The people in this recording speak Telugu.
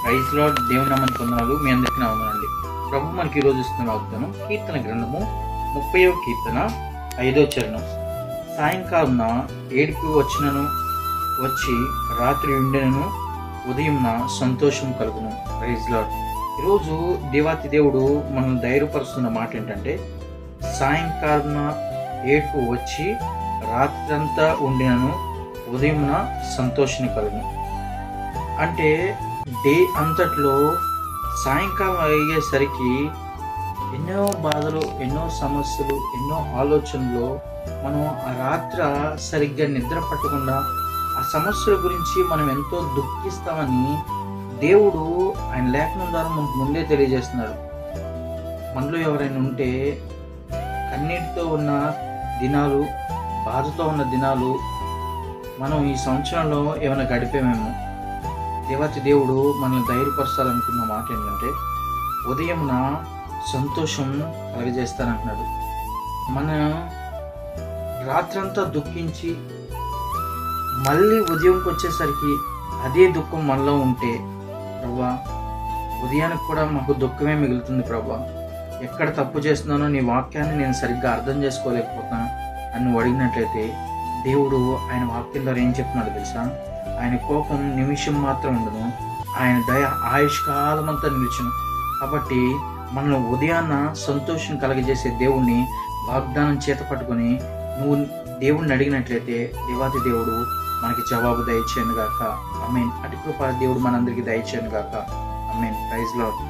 Praise lord. దేవుని నామానికి వందనాలు. మీ అందరికీ నా వందనాలండి. ప్రభు మనకి ఈరోజు ఇస్తున్న వాగ్దానం కీర్తన గ్రంథము 30వ కీర్తన 5వ చరణం. సాయంకాలం ఏడుపు వచ్చి రాత్రి ఉండెనను ఉదయం సంతోషం కలుగును. Praise Lord. ఈరోజు దేవాతి దేవుడు మనల్ని ధైర్యపరుస్తున్న మాట ఏంటంటే, సాయంకాలం ఏడుపు వచ్చి రాత్రంతా ఉండినను ఉదయం సంతోషం కలుగును. అంటే డే అంతట్లో సాయంకాలం అయ్యేసరికి ఎన్నో బాధలు, ఎన్నో సమస్యలు, ఎన్నో ఆలోచనలు, మనం ఆ రాత్ర సరిగ్గా నిద్ర పట్టకుండా ఆ సమస్యల గురించి మనం ఎంతో దుఃఖిస్తామని దేవుడు ఆయన లేఖనం ద్వారా మనకు ముందే తెలియజేస్తున్నాడు. మనలో ఎవరైనా ఉంటే కన్నీటితో ఉన్న దినాలు, బాధతో ఉన్న దినాలు మనం ఈ సంవత్సరంలో ఏమైనా గడిపేమేమో. దేవాతి దేవుడు మనల్ని ధైర్యపరచాలనుకున్న మాట ఏంటంటే, ఉదయమున సంతోషం కలగజేస్తానంటున్నాడు. మన రాత్రంతా దుఃఖించి మళ్ళీ ఉదయంకి వచ్చేసరికి అదే దుఃఖం మనలో ఉంటే, ప్రభా ఉదయానికి కూడా మాకు దుఃఖమే మిగులుతుంది ప్రభా, ఎక్కడ తప్పు చేస్తున్నానో నీ వాక్యాన్ని నేను సరిగ్గా అర్థం చేసుకోలేకపోతాను అని నువ్వు అడిగినట్లయితే, దేవుడు ఆయన వాక్యం ద్వారా ఏం చెప్తున్నాడు తెలుసా? ఆయన కోపం నిమిషం మాత్రం ఉండదు, ఆయన దయ ఆయుష్కాలం అంతా నిలిచును. కాబట్టి మనం ఉదయాన్న సంతోషం కలగజేసే దేవుణ్ణి వాగ్దానం చేత పట్టుకొని నువ్వు దేవుణ్ణి అడిగినట్లయితే దేవాతి దేవుడు మనకి జవాబు దయచేయను గాక. ఆమేన్. అటు కృప దేవుడు మనందరికీ దయచేయను గాక. ఆమేన్. Praise lord.